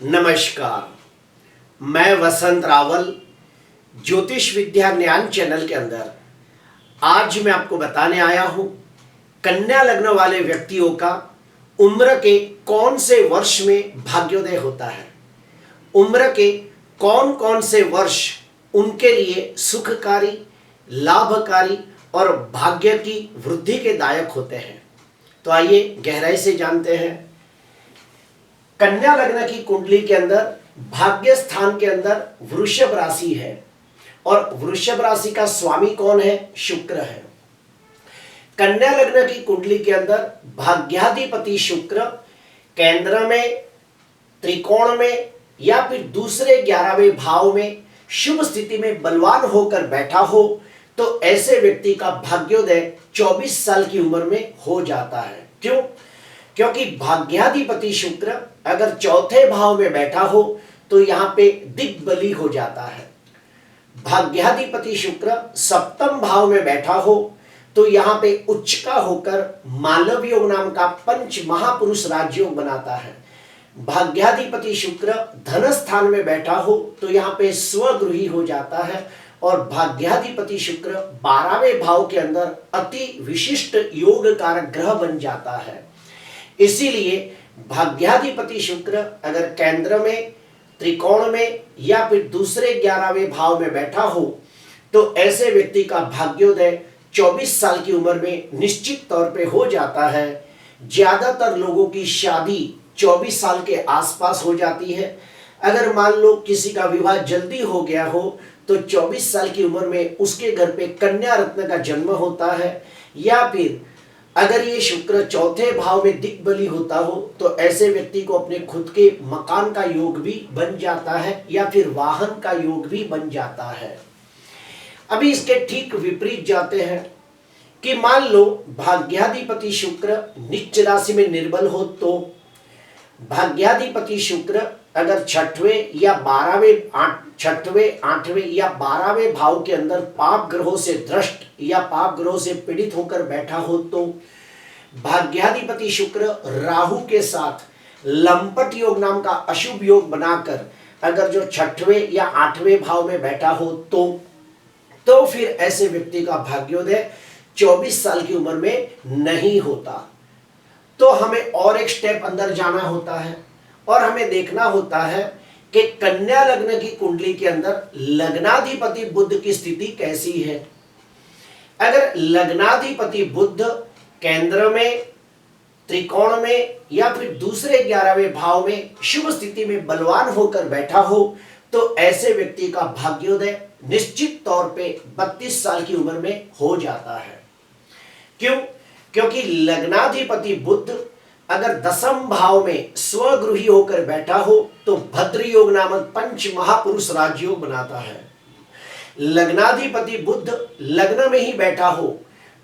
नमस्कार। मैं वसंत रावल ज्योतिष विद्या ज्ञान चैनल के अंदर आज मैं आपको बताने आया हूं कन्या लग्न वाले व्यक्तियों का उम्र के कौन से वर्ष में भाग्योदय होता है। उम्र के कौन कौन से वर्ष उनके लिए सुखकारी, लाभकारी और भाग्य की वृद्धि के दायक होते हैं। तो आइए गहराई से जानते हैं। कन्या लग्न की कुंडली के अंदर भाग्य स्थान के अंदर वृषभ राशि है और वृषभ राशि का स्वामी कौन है? शुक्र है। कन्या लग्न की कुंडली के अंदर भाग्याधिपति शुक्र केंद्र में, त्रिकोण में या फिर दूसरे 11वें भाव में शुभ स्थिति में बलवान होकर बैठा हो तो ऐसे व्यक्ति का भाग्योदय 24 साल की उम्र में हो जाता है। क्यों? क्योंकि भाग्याधिपति शुक्र अगर चौथे भाव में बैठा हो तो यहां पे दिग्बली हो जाता है। भाग्याधिपति शुक्र सप्तम भाव में बैठा हो तो यहां पे उच्च का होकर मालव योग नाम का पंच महापुरुष राजयोग बनाता है। भाग्याधिपति शुक्र धन स्थान में बैठा हो तो यहां पे स्वगृही हो जाता है और भाग्याधिपति शुक्र 12वें भाव के अंदर अति विशिष्ट योग कारक ग्रह बन जाता है। इसीलिए भाग्याधिपति शुक्र अगर केंद्र में, त्रिकोण में या फिर दूसरे 11वें भाव में बैठा हो तो ऐसे व्यक्ति का भाग्योदय 24 साल की उम्र में निश्चित तौर पे हो जाता है। ज्यादातर लोगों की शादी 24 साल के आसपास हो जाती है। अगर मान लो किसी का विवाह जल्दी हो गया हो तो 24 साल की उम्र में उसके घर पे कन्या रत्न का जन्म होता है, या फिर अगर ये शुक्र चौथे भाव में दिग्बली होता हो तो ऐसे व्यक्ति को अपने खुद के मकान का योग भी बन जाता है या फिर वाहन का योग भी बन जाता है। अभी इसके ठीक विपरीत जाते हैं कि मान लो भाग्याधिपति शुक्र नीच राशि में निर्बल हो तो भाग्याधिपति शुक्र अगर छठवें या 8वें या 12वें भाव के अंदर पाप ग्रहों से दृष्ट या पाप ग्रहों से पीड़ित होकर बैठा हो तो भाग्याधिपति शुक्र राहु के साथ लंपट योग नाम का अशुभ योग बनाकर अगर जो 6वें या 8वें भाव में बैठा हो तो फिर ऐसे व्यक्ति का भाग्योदय 24 साल की उम्र में नहीं होता। तो हमें और एक स्टेप अंदर जाना होता है और हमें देखना होता है कि कन्या लग्न की कुंडली के अंदर लग्नाधिपति बुध की स्थिति कैसी है। अगर लग्नाधिपति बुध केंद्र में, त्रिकोण में या फिर दूसरे 11वें भाव में शुभ स्थिति में बलवान होकर बैठा हो तो ऐसे व्यक्ति का भाग्योदय निश्चित तौर पे 32 साल की उम्र में हो जाता है। क्यों? क्योंकि लग्नाधिपति बुध अगर दसम भाव में स्वगृही होकर बैठा हो तो भद्र योग नामक पंच महापुरुष राजयोग बनाता है। लग्नाधिपति बुध लग्न में ही बैठा हो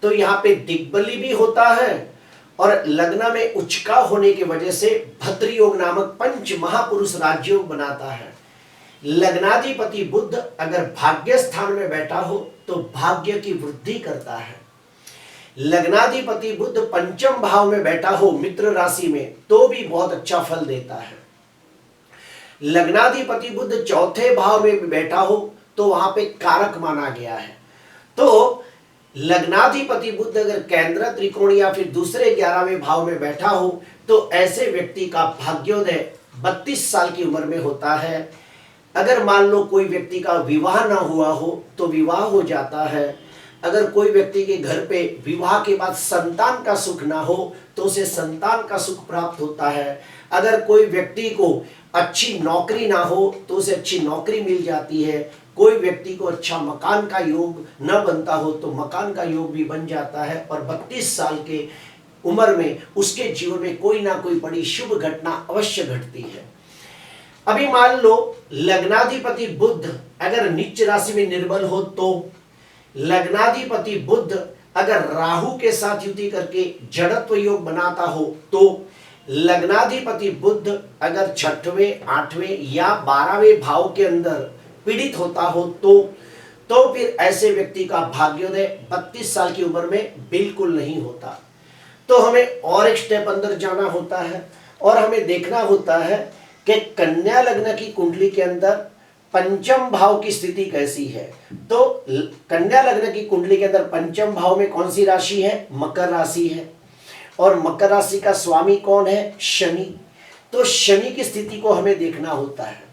तो यहाँ पे दिग्बली भी होता है और लग्न में उच्चका होने की वजह से भद्र योग नामक पंच महापुरुष राजयोग बनाता है। लग्नाधिपति बुध अगर भाग्य स्थान में बैठा हो तो भाग्य की वृद्धि करता है। लग्नाधिपति बुध पंचम भाव में बैठा हो मित्र राशि में तो भी बहुत अच्छा फल देता है। लग्नाधिपति बुध चौथे भाव में बैठा हो तो वहां पे कारक माना गया है। तो लग्नाधिपति बुध अगर केंद्र, त्रिकोण या फिर दूसरे 11वें भाव में बैठा हो तो ऐसे व्यक्ति का भाग्योदय 32 साल की उम्र में होता है। अगर मान लो कोई व्यक्ति का विवाह ना हुआ हो तो विवाह हो जाता है। अगर कोई व्यक्ति के घर पे विवाह के बाद संतान का सुख ना हो तो उसे संतान का सुख प्राप्त होता है। अगर कोई व्यक्ति को अच्छी नौकरी ना हो तो उसे अच्छी नौकरी मिल जाती है। कोई व्यक्ति को अच्छा मकान का योग न बनता हो तो मकान का योग भी बन जाता है और 32 साल के उम्र में उसके जीवन में कोई ना कोई बड़ी शुभ घटना अवश्य घटती है। अभी मान लो लग्नाधिपति बुध अगर नीच राशि में निर्बल हो तो लग्नाधिपति बुध अगर राहु के साथ युति करके जड़त्व योग बनाता हो तो लग्नाधिपति बुध अगर 6वें, 8वें या 12वें भाव के अंदर पीड़ित होता हो तो फिर ऐसे व्यक्ति का भाग्योदय 32 साल की उम्र में बिल्कुल नहीं होता। तो हमें और एक स्टेप अंदर जाना होता है और हमें देखना होता है कि कन्या लग्न की कुंडली के अंदर पंचम भाव की स्थिति कैसी है। तो कन्या लग्न की कुंडली के अंदर पंचम भाव में कौन सी राशि है, मकर राशि है, और मकर राशि का स्वामी कौन है, शनि। तो शनि की स्थिति को हमें देखना होता है।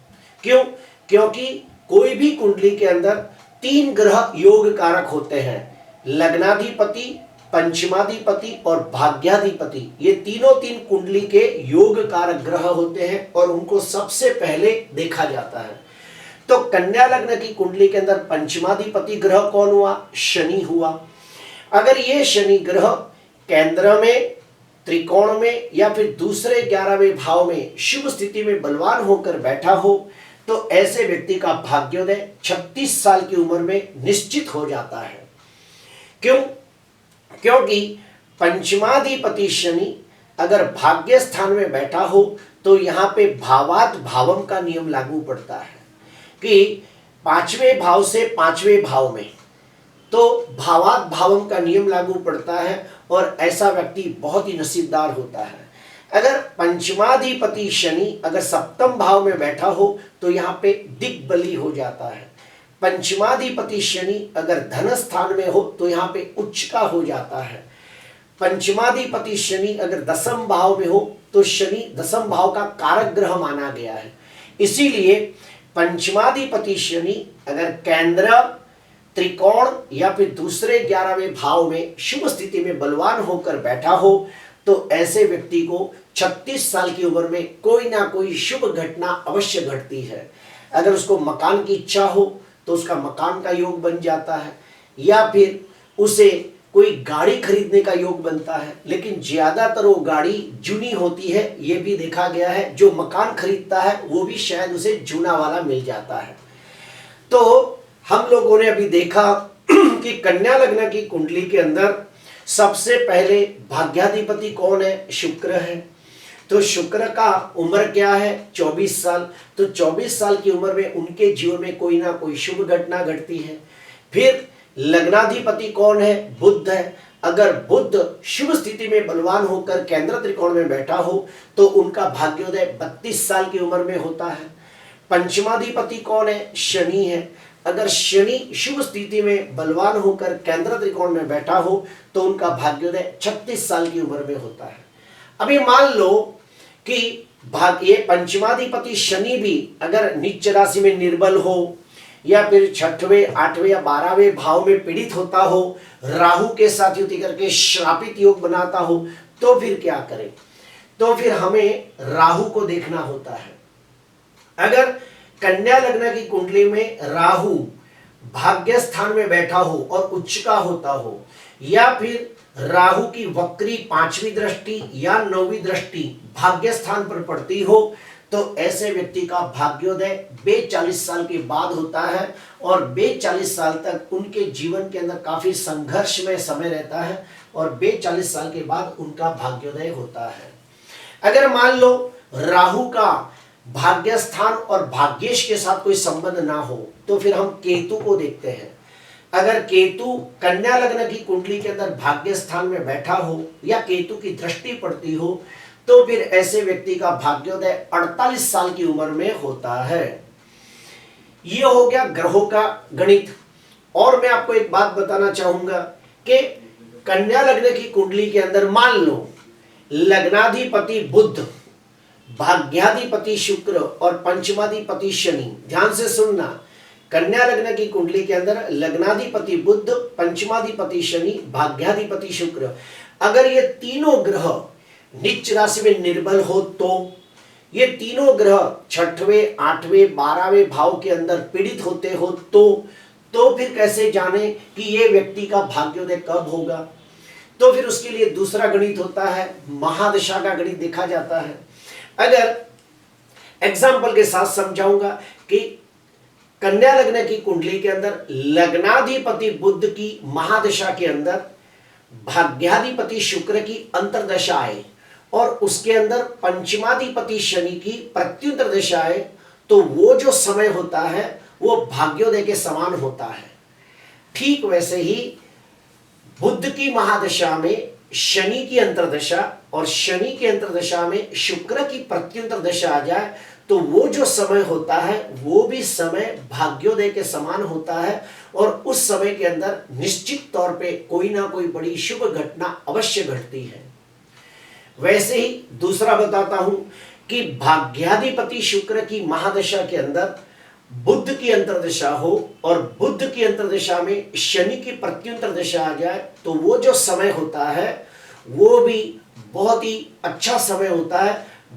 क्यों? क्योंकि कोई भी कुंडली के अंदर 3 ग्रह योग कारक होते हैं, लग्नाधिपति, पंचमाधिपति और भाग्याधिपति। ये तीनों 3 कुंडली के योग कारक ग्रह होते हैं और उनको सबसे पहले देखा जाता है। तो कन्या लग्न की कुंडली के अंदर पंचमाधिपति ग्रह कौन हुआ, शनि हुआ। अगर ये शनि ग्रह केंद्र में, त्रिकोण में या फिर दूसरे 11वें भाव में शुभ स्थिति में बलवान होकर बैठा हो तो ऐसे व्यक्ति का भाग्योदय 36 साल की उम्र में निश्चित हो जाता है। क्यों? क्योंकि पंचमाधिपति शनि अगर भाग्य स्थान में बैठा हो तो यहाँ पे भावात भावम का नियम लागू पड़ता है कि 5वें भाव से 5वें भाव में, तो भावात भावम का नियम लागू पड़ता है और ऐसा व्यक्ति बहुत ही नसीबदार होता है। अगर पंचमाधिपति शनि अगर सप्तम भाव में बैठा हो तो यहाँ पे दिग्बली हो जाता है। पंचमाधिपति शनि अगर धन स्थान में हो तो यहाँ पे उच्च का हो जाता है। पंचमाधिपति शनि अगर दसम भाव में हो तो शनि दसम भाव का कारक ग्रह माना गया है। इसीलिए पंचमाधिपति शनि अगर केंद्र, त्रिकोण या फिर दूसरे 11वें भाव में शुभ स्थिति में बलवान होकर बैठा हो तो ऐसे व्यक्ति को 36 साल की उम्र में कोई ना कोई शुभ घटना अवश्य घटती है। अगर उसको मकान की इच्छा हो तो उसका मकान का योग बन जाता है, या फिर उसे कोई गाड़ी खरीदने का योग बनता है। लेकिन ज्यादातर वो गाड़ी जूनी होती है, ये भी देखा गया है। जो मकान खरीदता है वो भी शायद उसे जूना वाला मिल जाता है। तो हम लोगों ने अभी देखा कि कन्या लग्न की कुंडली के अंदर सबसे पहले भाग्याधिपति कौन है, शुक्र है। तो शुक्र का उम्र क्या है, 24 साल। तो 24 साल की उम्र में उनके जीवन में कोई ना कोई शुभ घटना घटती है। फिर लग्नाधिपति कौन है, बुध है। अगर बुध शुभ स्थिति में बलवान होकर केंद्र त्रिकोण में बैठा हो तो उनका भाग्योदय 32 साल की उम्र में होता है। पंचमाधिपति कौन है, शनि है। अगर शनि शुभ स्थिति में बलवान होकर केंद्र त्रिकोण में बैठा हो तो उनका भाग्योदय 36 साल की उम्र में होता है। अभी मान लो कि ये पंचमाधिपति शनि भी अगर नीच राशि में निर्बल हो या फिर 6वें, 8वें या 12वें भाव में पीड़ित होता हो, राहु के साथ युति करके श्रापित योग बनाता हो, तो फिर क्या करें? तो फिर हमें राहु को देखना होता है। अगर कन्या लग्न की कुंडली में राहु भाग्य स्थान में बैठा हो और उच्च का होता हो, या फिर राहु की वक्री 5वीं दृष्टि या 9वीं दृष्टि भाग्य स्थान पर पड़ती हो तो ऐसे व्यक्ति का भाग्योदय 42 साल के बाद होता है और 42 साल तक उनके जीवन के अंदर काफी संघर्षमय समय रहता है और 42 साल के बाद उनका भाग्योदय होता है। अगर मान लो राहु का भाग्य स्थान और भाग्येश के साथ कोई संबंध ना हो तो फिर हम केतु को देखते हैं। अगर केतु कन्या लग्न की कुंडली के अंदर भाग्य स्थान में बैठा हो या केतु की दृष्टि पड़ती हो तो फिर ऐसे व्यक्ति का भाग्योदय 48 साल की उम्र में होता है। यह हो गया ग्रहों का गणित। और मैं आपको एक बात बताना चाहूंगा कि कन्या लग्न की कुंडली के अंदर मान लो लग्नाधिपति बुध, भाग्याधिपति शुक्र और पंचमाधिपति शनि। ध्यान से सुनना, कन्या लग्न की कुंडली के अंदर लग्नाधिपति बुध, पंचमाधिपति शनि, भाग्याधिपति शुक्र, अगर ये तीनों ग्रह नीच राशि में निर्बल हो तो ये तीनों ग्रह 6वें, 8वें, 12वें भाव के अंदर पीड़ित होते हो तो फिर कैसे जाने कि ये व्यक्ति का भाग्योदय कब होगा? तो फिर उसके लिए दूसरा गणित होता है, महादशा का गणित देखा जाता है। अगर एग्जाम्पल के साथ समझाऊंगा कि कन्या लग्न की कुंडली के अंदर लग्नाधिपति बुध की महादशा के अंदर भाग्याधिपति शुक्र की अंतर्दशा आए और उसके अंदर पंचमाधिपति शनि की प्रत्युंतर दशा आए तो वो जो समय होता है वो भाग्योदय के समान होता है। ठीक वैसे ही बुध की महादशा में शनि की अंतर्दशा और शनि की अंतर्दशा में शुक्र की प्रत्युंतर दशा आ जाए तो वो जो समय होता है वो भी समय भाग्योदय के समान होता है और उस समय के अंदर निश्चित तौर पे कोई ना कोई बड़ी शुभ घटना अवश्य घटती है। वैसे ही दूसरा बताता हूं कि भाग्याधिपति शुक्र की महादशा के अंदर बुध की अंतर्दशा हो और बुध की अंतर्दशा में शनि की प्रत्युंतर दशा आ जाए तो वो जो समय होता है वो भी बहुत ही अच्छा समय होता है,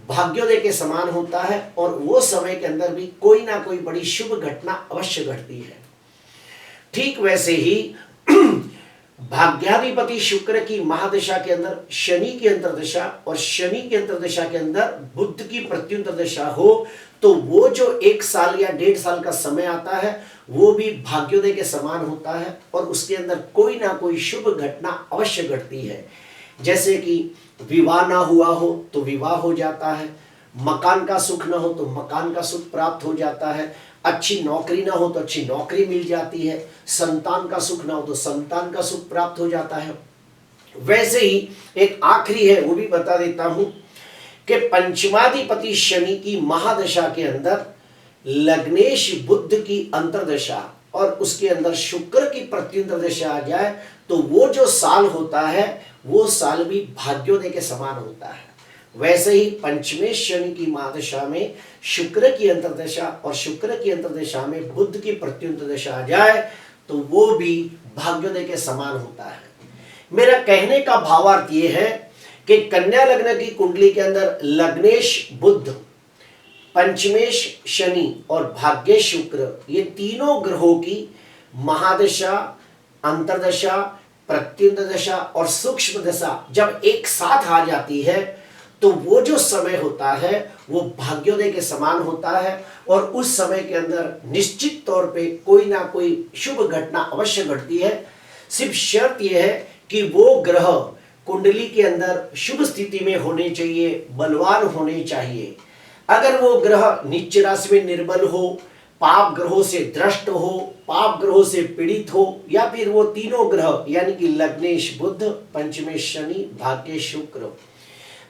भाग्योदय के समान होता है और वो समय के अंदर भी कोई ना कोई बड़ी शुभ घटना अवश्य घटती है। ठीक वैसे ही भाग्याधिपति शुक्र की महादशा के अंदर शनि की अंतर्दशा और शनि की अंतर्दशा के अंदर बुध की प्रत्युंतर दशा हो तो वो जो 1 साल या 1.5 साल का समय आता है वो भी भाग्योदय के समान होता है और उसके अंदर कोई ना कोई शुभ घटना अवश्य घटती है। जैसे कि विवाह ना हुआ हो तो विवाह हो जाता है, मकान का सुख ना हो तो मकान का सुख प्राप्त हो जाता है, अच्छी नौकरी ना हो तो अच्छी नौकरी मिल जाती है, संतान का सुख ना हो तो संतान का सुख प्राप्त हो जाता है। वैसे ही एक आखिरी है वो भी बता देता हूं कि पंचमाधिपति शनि की महादशा के अंदर लग्नेश बुध की अंतर्दशा और उसके अंदर शुक्र की प्रत्युंतर दशा आ जाए तो वो जो साल होता है वो साल भी भाग्योदय के समान होता है। वैसे ही पंचमेश शनि की महादशा में शुक्र की अंतर्दशा और शुक्र की अंतर्दशा में बुध की प्रत्युंतर दशा आ जाए तो वो भी भाग्योदय के समान होता है। मेरा कहने का भावार्थ ये है कि कन्या लग्न की कुंडली के अंदर लग्नेश बुध, पंचमेश शनि और भाग्येश शुक्र ये तीनों ग्रहों की महादशा, अंतर्दशा, प्रत्युंतर दशा और सूक्ष्म दशा जब एक साथ आ जाती है तो वो जो समय होता है वो भाग्योदय के समान होता है और उस समय के अंदर निश्चित तौर पे कोई ना कोई शुभ घटना अवश्य घटती है। सिर्फ शर्त यह है कि वो ग्रह कुंडली के अंदर शुभ स्थिति में होने चाहिए, बलवान होने चाहिए। अगर वो ग्रह नीच राशि में निर्बल हो, पाप ग्रहों से द्रष्ट हो, पाप ग्रहों से पीड़ित हो या फिर वो तीनों ग्रह यानी कि लग्नेश बुध, पंचमेश शनि, भाग्येश शुक्र,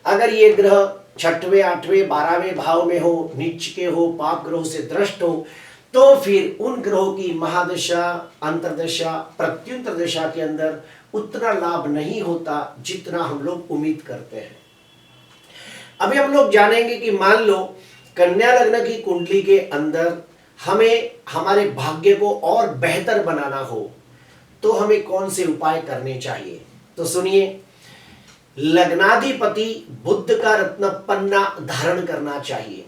अगर ये ग्रह 6वें, 8वें, 12वें भाव में हो, नीच के हो, पाप ग्रहों से द्रष्ट हो तो फिर उन ग्रहों की महादशा, अंतर्दशा, प्रत्युंतर दशा के अंदर उतना लाभ नहीं होता जितना हम लोग उम्मीद करते हैं। अभी हम लोग जानेंगे कि मान लो कन्या लग्न की कुंडली के अंदर हमें हमारे भाग्य को और बेहतर बनाना हो तो हमें कौन से उपाय करने चाहिए। तो सुनिए, लग्नाधिपति बुध का रत्न पन्ना धारण करना चाहिए,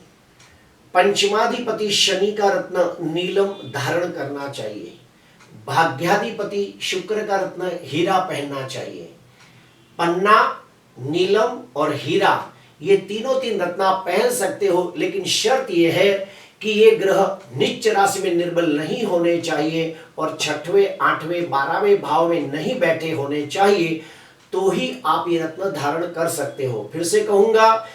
पंचमाधिपति शनि का रत्न नीलम धारण करना चाहिए, भाग्याधिपति शुक्र का रत्न हीरा पहनना चाहिए। पन्ना, नीलम और हीरा ये तीनों तीन रत्न आप पहन सकते हो, लेकिन शर्त यह है कि ये ग्रह नीच राशि में निर्बल नहीं होने चाहिए और 6वें, 8वें, 12वें भाव में नहीं बैठे होने चाहिए तो ही आप ये रत्न धारण कर सकते हो। फिर से कहूंगा,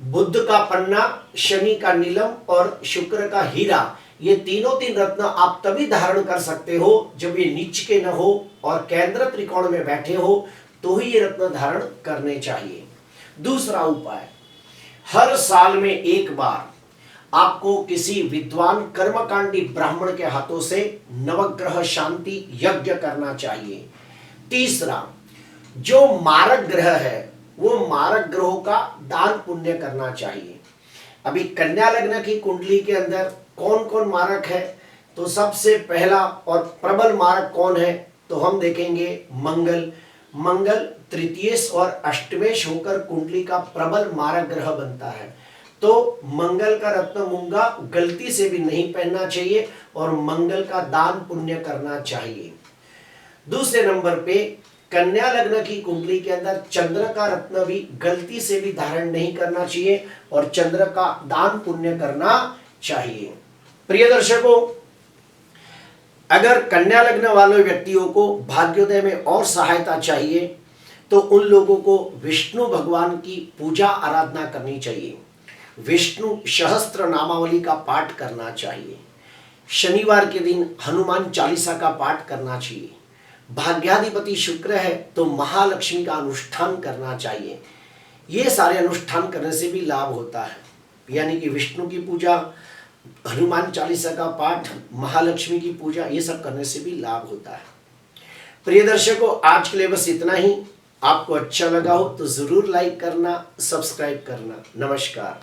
बुध का पन्ना, शनि का नीलम और शुक्र का हीरा ये तीनों तीन रत्न आप तभी धारण कर सकते हो जब ये नीच के न हो और केंद्र त्रिकोण में बैठे हो तो ही ये रत्न धारण करने चाहिए। दूसरा उपाय, हर साल में एक बार आपको किसी विद्वान कर्मकांडी ब्राह्मण के हाथों से नवग्रह शांति यज्ञ करना चाहिए। तीसरा, जो मारक ग्रह है वो मारक ग्रहों का दान पुण्य करना चाहिए। अभी कन्या लग्न की कुंडली के अंदर कौन कौन मारक है, तो सबसे पहला और प्रबल मारक कौन है तो हम देखेंगे मंगल। मंगल तृतीयेश और अष्टमेश होकर कुंडली का प्रबल मारक ग्रह बनता है, तो मंगल का रत्न मूंगा गलती से भी नहीं पहनना चाहिए और मंगल का दान पुण्य करना चाहिए। दूसरे नंबर पे कन्या लग्न की कुंडली के अंदर चंद्र का रत्न भी गलती से भी धारण नहीं करना चाहिए और चंद्र का दान पुण्य करना चाहिए। प्रिय दर्शकों, अगर कन्या लग्न वाले व्यक्तियों को भाग्योदय में और सहायता चाहिए तो उन लोगों को विष्णु भगवान की पूजा आराधना करनी चाहिए, विष्णु सहस्त्र नामावली का पाठ करना चाहिए, शनिवार के दिन हनुमान चालीसा का पाठ करना चाहिए, भाग्याधिपति शुक्र है तो महालक्ष्मी का अनुष्ठान करना चाहिए। ये सारे अनुष्ठान करने से भी लाभ होता है। यानी कि विष्णु की पूजा, हनुमान चालीसा का पाठ, महालक्ष्मी की पूजा, ये सब करने से भी लाभ होता है। प्रिय दर्शकों, आज के लिए बस इतना ही। आपको अच्छा लगा हो तो जरूर लाइक करना, सब्सक्राइब करना। नमस्कार।